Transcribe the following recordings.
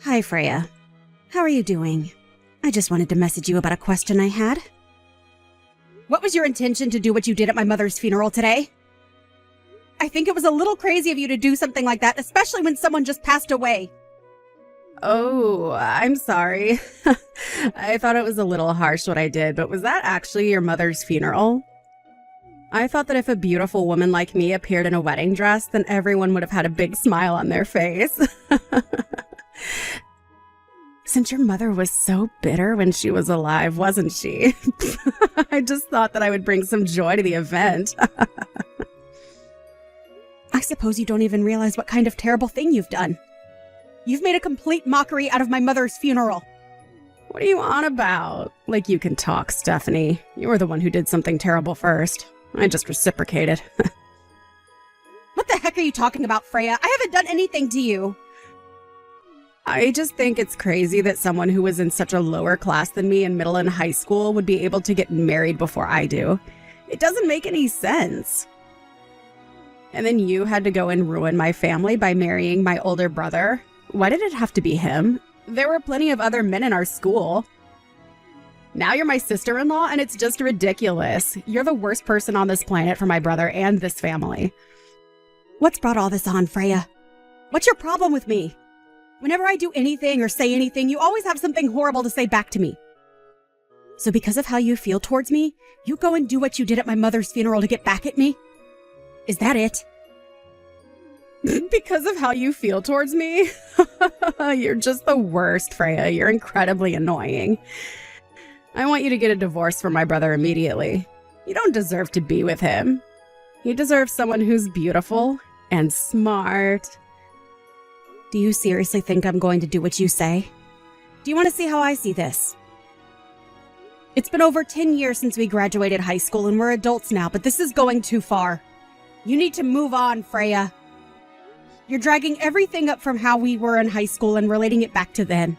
Hi, Freya. How are you doing? I just wanted to message you about a question I had. What was your intention to do what you did at my mother's funeral today? I think it was a little crazy of you to do something like that, especially when someone just passed away. Oh, I'm sorry. I thought it was a little harsh what I did, but was that actually your mother's funeral? I thought that if a beautiful woman like me appeared in a wedding dress, then everyone would have had a big smile on their face. Since your mother was so bitter when she was alive, wasn't she? I just thought that I would bring some joy to the event. I suppose you don't even realize what kind of terrible thing you've done. You've made a complete mockery out of my mother's funeral. What are you on about? Like you can talk, Stephanie. You were the one who did something terrible first. I just reciprocated. What the heck are you talking about, Freya? I haven't done anything to you. I just think it's crazy that someone who was in such a lower class than me in middle and high school would be able to get married before I do. It doesn't make any sense. And then you had to go and ruin my family by marrying my older brother. Why did it have to be him? There were plenty of other men in our school. Now you're my sister-in-law, and it's just ridiculous. You're the worst person on this planet for my brother and this family. What's brought all this on, Freya? What's your problem with me? Whenever I do anything or say anything, you always have something horrible to say back to me. So because of how you feel towards me, you go and do what you did at my mother's funeral to get back at me? Is that it? Because of how you feel towards me? You're just the worst, Freya. You're incredibly annoying. I want you to get a divorce from my brother immediately. You don't deserve to be with him. You deserve someone who's beautiful and smart. Do you seriously think I'm going to do what you say? Do you want to see how I see this? It's been over 10 years since we graduated high school and we're adults now, but this is going too far. You need to move on, Freya. You're dragging everything up from how we were in high school and relating it back to then.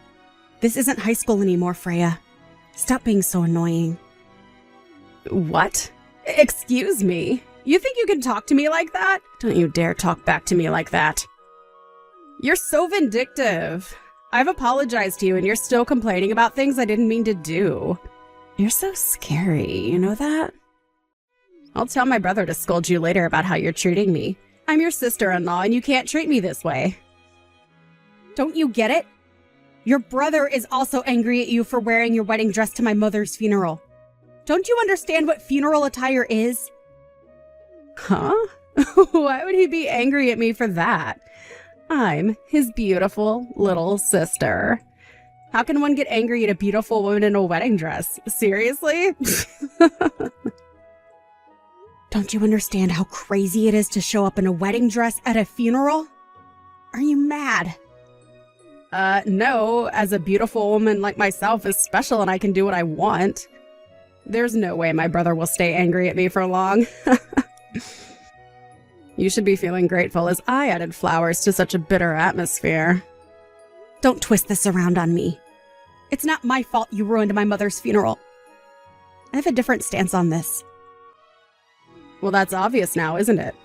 This isn't high school anymore, Freya. Stop being so annoying. What? Excuse me? You think you can talk to me like that? Don't you dare talk back to me like that. You're so vindictive. I've apologized to you and you're still complaining about things I didn't mean to do. You're so scary, you know that? I'll tell my brother to scold you later about how you're treating me. I'm your sister-in-law and you can't treat me this way. Don't you get it? Your brother is also angry at you for wearing your wedding dress to my mother's funeral. Don't you understand what funeral attire is? Huh? Why would he be angry at me for that? I'm his beautiful little sister. How can one get angry at a beautiful woman in a wedding dress? Seriously? Don't you understand how crazy it is to show up in a wedding dress at a funeral? Are you mad? No. As a beautiful woman like myself is special and I can do what I want. There's no way my brother will stay angry at me for long. You should be feeling grateful as I added flowers to such a bitter atmosphere. Don't twist this around on me. It's not my fault you ruined my mother's funeral. I have a different stance on this. Well, that's obvious now, isn't it?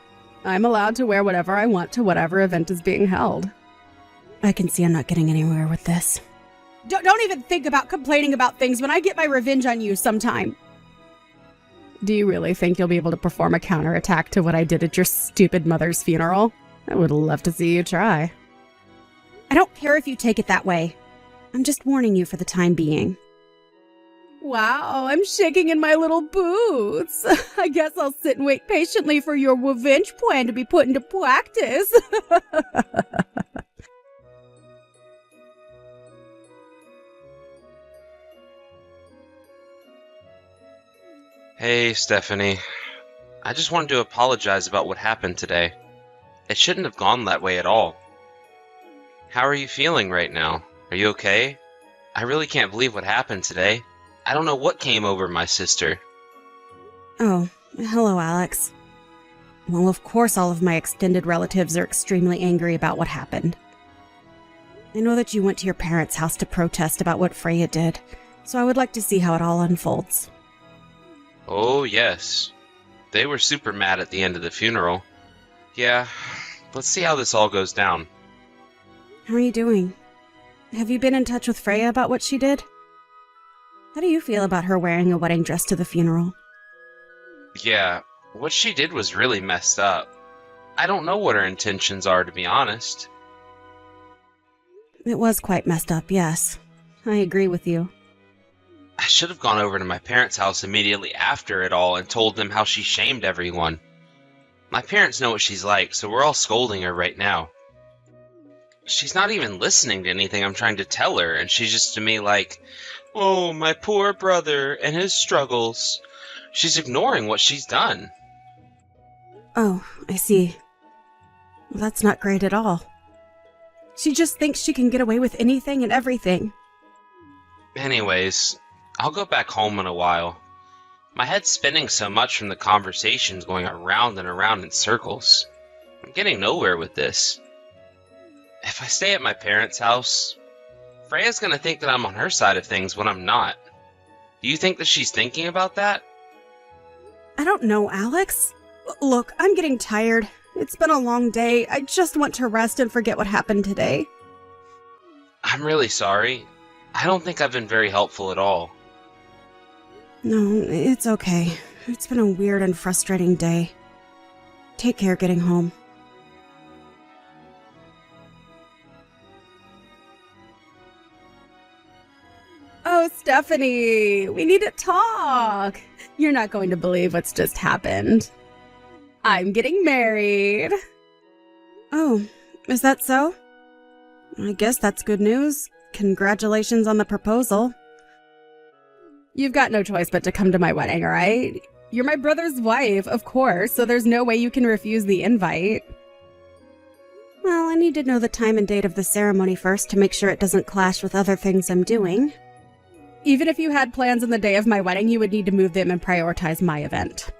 I'm allowed to wear whatever I want to whatever event is being held. I can see I'm not getting anywhere with this. Don't even think about complaining about things when I get my revenge on you sometime. Do you really think you'll be able to perform a counterattack to what I did at your stupid mother's funeral? I would love to see you try. I don't care if you take it that way. I'm just warning you for the time being. Wow, I'm shaking in my little boots. I guess I'll sit and wait patiently for your revenge plan to be put into practice. Hey, Stephanie. I just wanted to apologize about what happened today. It shouldn't have gone that way at all. How are you feeling right now? Are you okay? I really can't believe what happened today. I don't know what came over my sister. Oh, hello, Alex. Well, of course all of my extended relatives are extremely angry about what happened. I know that you went to your parents' house to protest about what Freya did, so I would like to see how it all unfolds. Oh, yes. They were super mad at the end of the funeral. Yeah, let's see how this all goes down. How are you doing? Have you been in touch with Freya about what she did? How do you feel about her wearing a wedding dress to the funeral? Yeah, what she did was really messed up. I don't know what her intentions are, to be honest. It was quite messed up, yes. I agree with you. I should have gone over to my parents' house immediately after it all and told them how she shamed everyone. My parents know what she's like, so we're all scolding her right now. She's not even listening to anything I'm trying to tell her, and she's just to me like, "Oh, my poor brother and his struggles." She's ignoring what she's done. Oh, I see. Well, that's not great at all. She just thinks she can get away with anything and everything. Anyways, I'll go back home in a while. My head's spinning so much from the conversations going around and around in circles. I'm getting nowhere with this. If I stay at my parents' house, Freya's gonna think that I'm on her side of things when I'm not. Do you think that she's thinking about that? I don't know, Alex. Look, I'm getting tired. It's been a long day. I just want to rest and forget what happened today. I'm really sorry. I don't think I've been very helpful at all. No, it's okay. It's been a weird and frustrating day. Take care getting home. Oh, Stephanie, we need to talk. You're not going to believe what's just happened. I'm getting married. Oh, is that so? I guess that's good news. Congratulations on the proposal. You've got no choice but to come to my wedding, all right? You're my brother's wife, of course, so there's no way you can refuse the invite. Well, I need to know the time and date of the ceremony first to make sure it doesn't clash with other things I'm doing. Even if you had plans on the day of my wedding, you would need to move them and prioritize my event.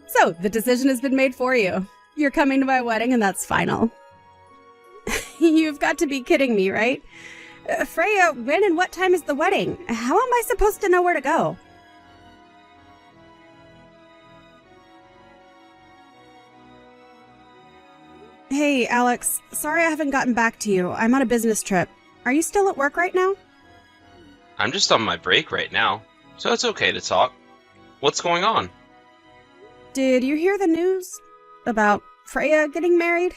So, the decision has been made for you. You're coming to my wedding and that's final. You've got to be kidding me, right? Freya, when and what time is the wedding? How am I supposed to know where to go? Hey, Alex. Sorry I haven't gotten back to you. I'm on a business trip. Are you still at work right now? I'm just on my break right now, so it's okay to talk. What's going on? Did you hear the news about Freya getting married?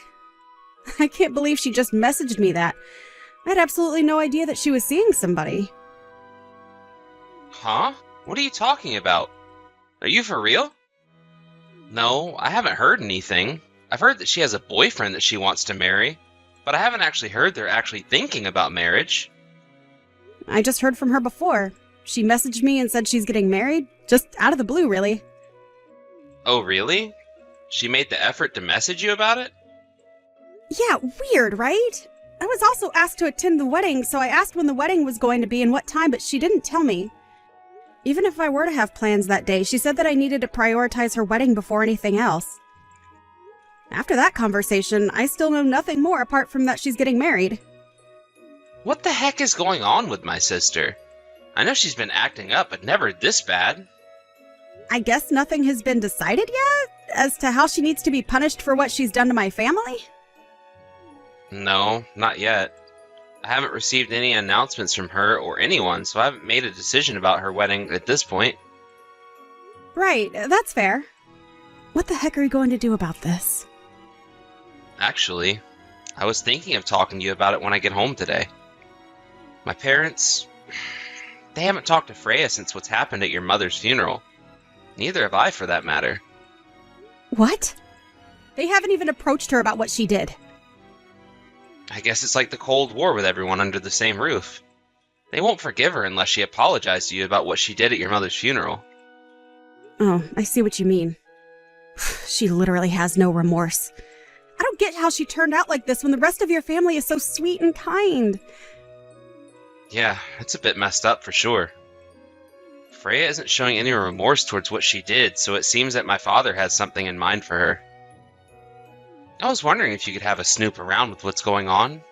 I can't believe she just messaged me that. I had absolutely no idea that she was seeing somebody. Huh? What are you talking about? Are you for real? No, I haven't heard anything. I've heard that she has a boyfriend that she wants to marry, but I haven't actually heard they're actually thinking about marriage. I just heard from her before. She messaged me and said she's getting married, just out of the blue, really. Oh, really? She made the effort to message you about it? Yeah, weird, right? I was also asked to attend the wedding, so I asked when the wedding was going to be and what time, but she didn't tell me. Even if I were to have plans that day, she said that I needed to prioritize her wedding before anything else. After that conversation, I still know nothing more apart from that she's getting married. What the heck is going on with my sister? I know she's been acting up, but never this bad. I guess nothing has been decided yet as to how she needs to be punished for what she's done to my family? No, not yet. I haven't received any announcements from her or anyone, so I haven't made a decision about her wedding at this point. Right, that's fair. What the heck are we going to do about this? Actually, I was thinking of talking to you about it when I get home today. My parents, they haven't talked to Freya since what's happened at your mother's funeral. Neither have I, for that matter. What? They haven't even approached her about what she did. I guess it's like the Cold War with everyone under the same roof. They won't forgive her unless she apologized to you about what she did at your mother's funeral. Oh, I see what you mean. She literally has no remorse. I don't get how she turned out like this when the rest of your family is so sweet and kind. Yeah, it's a bit messed up for sure. Freya isn't showing any remorse towards what she did, so it seems that my father has something in mind for her. I was wondering if you could have a snoop around with what's going on.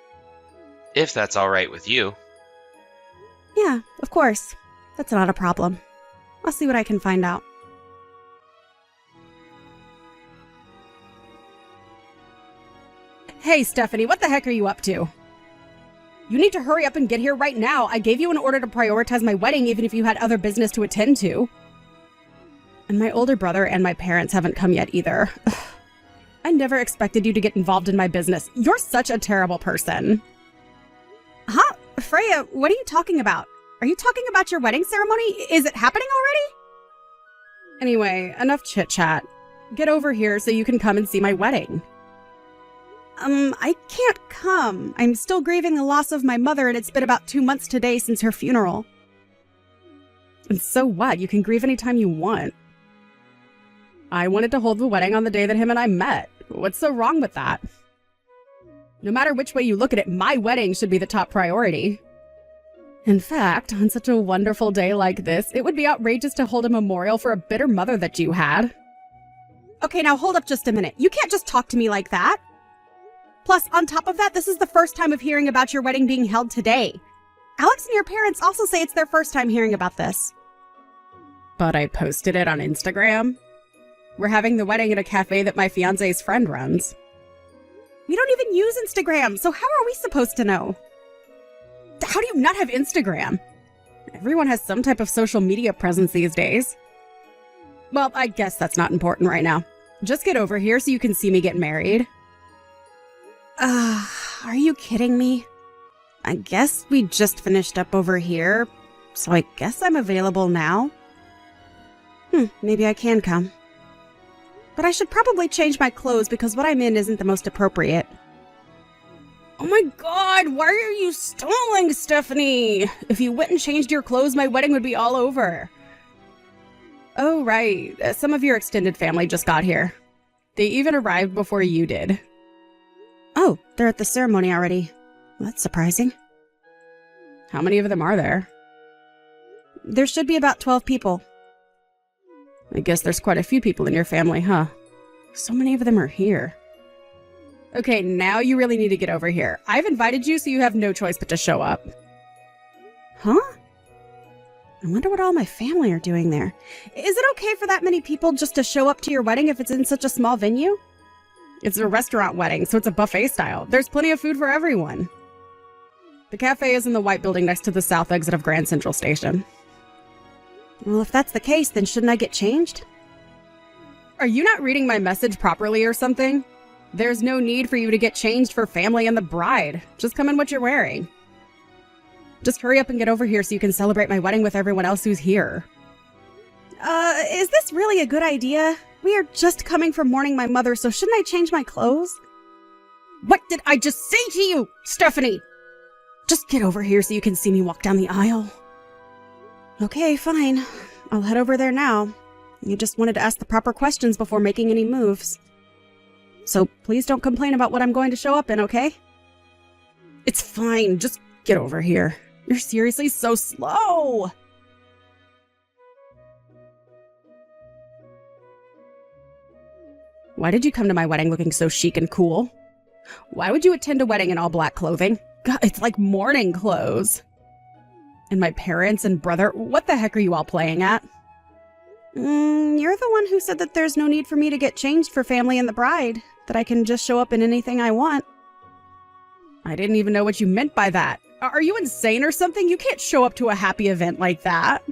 If that's alright with you. Yeah, of course. That's not a problem. I'll see what I can find out. Hey, Stephanie, what the heck are you up to? You need to hurry up and get here right now. I gave you an order to prioritize my wedding even if you had other business to attend to. And my older brother and my parents haven't come yet either. I never expected you to get involved in my business. You're such a terrible person. Huh? Freya, what are you talking about? Are you talking about your wedding ceremony? Is it happening already? Anyway, enough chit-chat. Get over here so you can come and see my wedding. I can't come. I'm still grieving the loss of my mother, and it's been about 2 months today since her funeral. And so what? You can grieve anytime you want. I wanted to hold the wedding on the day that him and I met. What's so wrong with that? No matter which way you look at it, my wedding should be the top priority. In fact, on such a wonderful day like this, it would be outrageous to hold a memorial for a bitter mother that you had. Okay, now hold up just a minute. You can't just talk to me like that. Plus, on top of that, this is the first time of hearing about your wedding being held today. Alex and your parents also say it's their first time hearing about this. But I posted it on Instagram. We're having the wedding at a cafe that my fiancé's friend runs. We don't even use Instagram, so how are we supposed to know? How do you not have Instagram? Everyone has some type of social media presence these days. Well, I guess that's not important right now. Just get over here so you can see me get married. Are you kidding me? I guess we just finished up over here, so I guess I'm available now. Maybe I can come. But I should probably change my clothes because what I'm in isn't the most appropriate. Oh my god, why are you stalling, Stephanie? If you went and changed your clothes, my wedding would be all over. Oh, right. Some of your extended family just got here. They even arrived before you did. Oh, they're at the ceremony already. Well, that's surprising. How many of them are there? There should be about 12 people. I guess there's quite a few people in your family, huh? So many of them are here. Okay, now you really need to get over here. I've invited you, so you have no choice but to show up. Huh? I wonder what all my family are doing there. Is it okay for that many people just to show up to your wedding if it's in such a small venue? It's a restaurant wedding, so it's a buffet style. There's plenty of food for everyone. The cafe is in the white building next to the south exit of Grand Central Station. Well, if that's the case, then shouldn't I get changed? Are you not reading my message properly or something? There's no need for you to get changed for family and the bride. Just come in what you're wearing. Just hurry up and get over here so you can celebrate my wedding with everyone else who's here. Is this really a good idea? We are just coming from mourning my mother, so shouldn't I change my clothes? What did I just say to you, Stephanie? Just get over here so you can see me walk down the aisle. Okay, fine. I'll head over there now. You just wanted to ask the proper questions before making any moves. So please don't complain about what I'm going to show up in, okay? It's fine. Just get over here. You're seriously so slow. Why did you come to my wedding looking so chic and cool? Why would you attend a wedding in all black clothing? God, it's like mourning clothes. And my parents and brother, what the heck are you all playing at? You're the one who said that there's no need for me to get changed for family and the bride, that I can just show up in anything I want. I didn't even know what you meant by that. Are you insane or something? You can't show up to a happy event like that.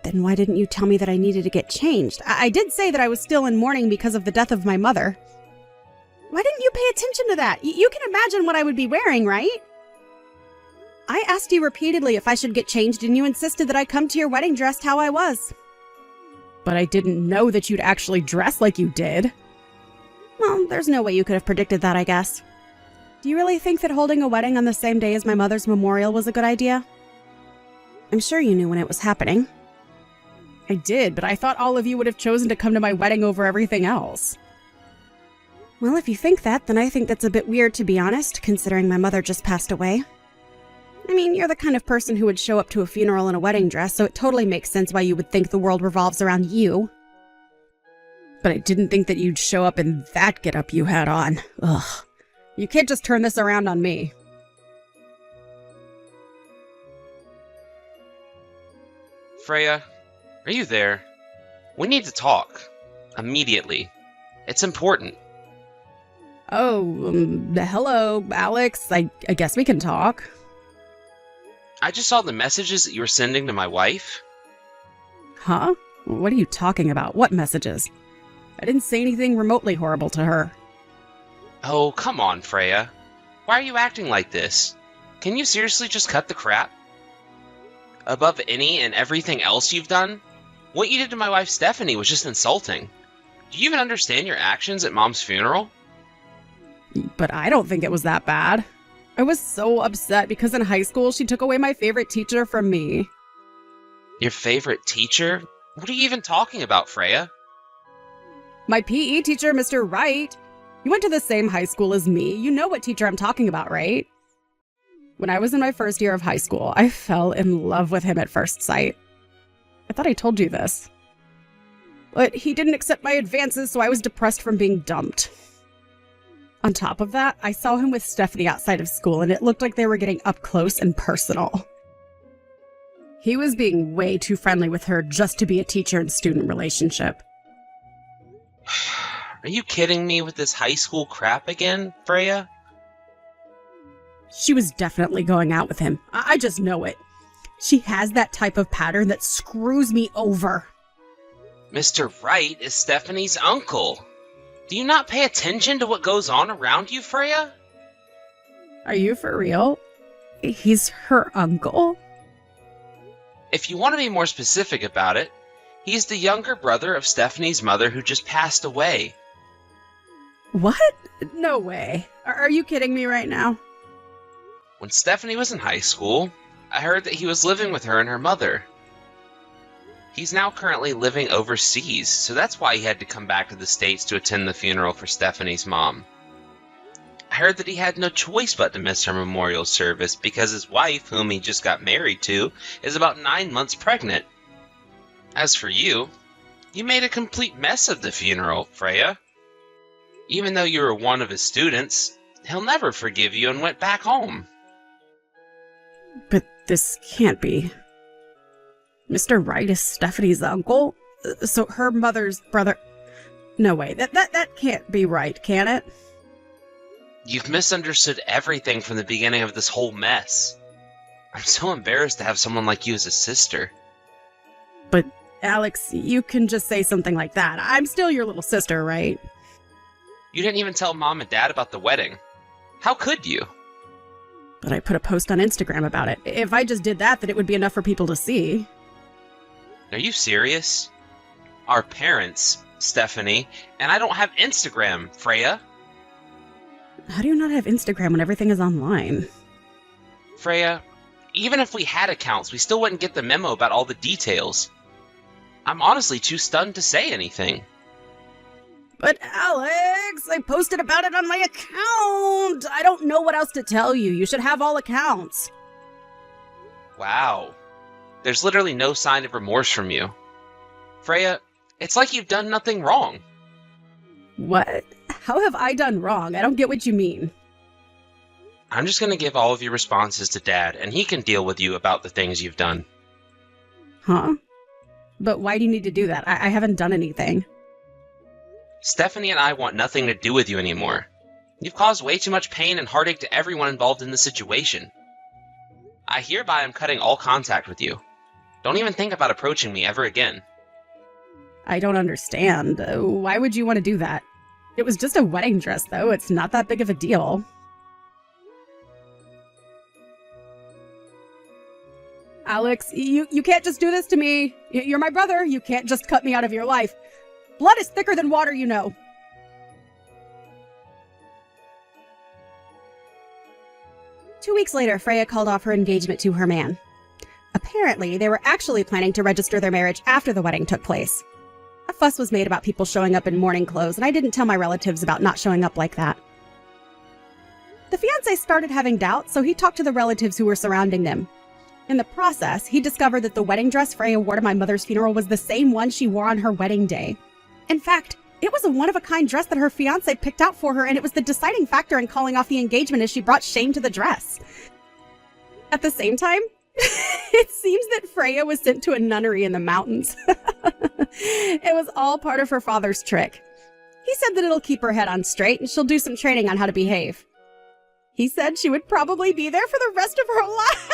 Then why didn't you tell me that I needed to get changed? I did say that I was still in mourning because of the death of my mother. Why didn't you pay attention to that? You can imagine what I would be wearing, right? I asked you repeatedly if I should get changed, and you insisted that I come to your wedding dressed how I was. But I didn't know that you'd actually dress like you did. Well, there's no way you could have predicted that, I guess. Do you really think that holding a wedding on the same day as my mother's memorial was a good idea? I'm sure you knew when it was happening. I did, but I thought all of you would have chosen to come to my wedding over everything else. Well, if you think that, then I think that's a bit weird, to be honest, considering my mother just passed away. I mean, you're the kind of person who would show up to a funeral in a wedding dress, so it totally makes sense why you would think the world revolves around you. But I didn't think that you'd show up in that getup you had on. Ugh. You can't just turn this around on me. Freya, are you there? We need to talk. Immediately. It's important. Oh, hello, Alex. I guess we can talk. I just saw the messages that you were sending to my wife. Huh? What are you talking about? What messages? I didn't say anything remotely horrible to her. Oh, come on, Freya. Why are you acting like this? Can you seriously just cut the crap? Above any and everything else you've done, what you did to my wife Stephanie was just insulting. Do you even understand your actions at Mom's funeral? But I don't think it was that bad. I was so upset because in high school she took away my favorite teacher from me. Your favorite teacher? What are you even talking about, Freya? My PE teacher, Mr. Wright. You went to the same high school as me. You know what teacher I'm talking about, right? When I was in my first year of high school, I fell in love with him at first sight. I thought I told you this. But he didn't accept my advances, so I was depressed from being dumped. On top of that, I saw him with Stephanie outside of school, and it looked like they were getting up close and personal. He was being way too friendly with her just to be a teacher and student relationship. Are you kidding me with this high school crap again, Freya? She was definitely going out with him. I just know it. She has that type of pattern that screws me over. Mr. Wright is Stephanie's uncle. Do you not pay attention to what goes on around you, Freya? Are you for real? He's her uncle? If you want to be more specific about it, he's the younger brother of Stephanie's mother who just passed away. What? No way. Are you kidding me right now? When Stephanie was in high school, I heard that he was living with her and her mother. He's now currently living overseas, so that's why he had to come back to the States to attend the funeral for Stephanie's mom. I heard that he had no choice but to miss her memorial service because his wife, whom he just got married to, is about 9 months pregnant. As for you, you made a complete mess of the funeral, Freya. Even though you were one of his students, he'll never forgive you and went back home. But this can't be. Mr. Wright is Stephanie's uncle? So her mother's brother... No way, that can't be right, can it? You've misunderstood everything from the beginning of this whole mess. I'm so embarrassed to have someone like you as a sister. But, Alex, you can just say something like that. I'm still your little sister, right? You didn't even tell Mom and Dad about the wedding. How could you? But I put a post on Instagram about it. If I just did that, then it would be enough for people to see. Are you serious? Our parents, Stephanie, and I don't have Instagram, Freya. How do you not have Instagram when everything is online? Freya, even if we had accounts, we still wouldn't get the memo about all the details. I'm honestly too stunned to say anything. But Alex, I posted about it on my account. I don't know what else to tell you. You should have all accounts. Wow. There's literally no sign of remorse from you. Freya, it's like you've done nothing wrong. What? How have I done wrong? I don't get what you mean. I'm just gonna give all of your responses to Dad, and he can deal with you about the things you've done. Huh? But why do you need to do that? I haven't done anything. Stephanie and I want nothing to do with you anymore. You've caused way too much pain and heartache to everyone involved in the situation. I hereby am cutting all contact with you. Don't even think about approaching me ever again. I don't understand. Why would you want to do that? It was just a wedding dress, though. It's not that big of a deal. Alex, you can't just do this to me. You're my brother. You can't just cut me out of your life. Blood is thicker than water, you know. Two weeks later, Freya called off her engagement to her man. Apparently, they were actually planning to register their marriage after the wedding took place. A fuss was made about people showing up in mourning clothes, and I didn't tell my relatives about not showing up like that. The fiancé started having doubts, so he talked to the relatives who were surrounding them. In the process, he discovered that the wedding dress Freya wore to my mother's funeral was the same one she wore on her wedding day. In fact, it was a one-of-a-kind dress that her fiancé picked out for her, and it was the deciding factor in calling off the engagement as she brought shame to the dress. At the same time, it seems that Freya was sent to a nunnery in the mountains. It was all part of her father's trick. He said that it'll keep her head on straight and she'll do some training on how to behave. He said she would probably be there for the rest of her life.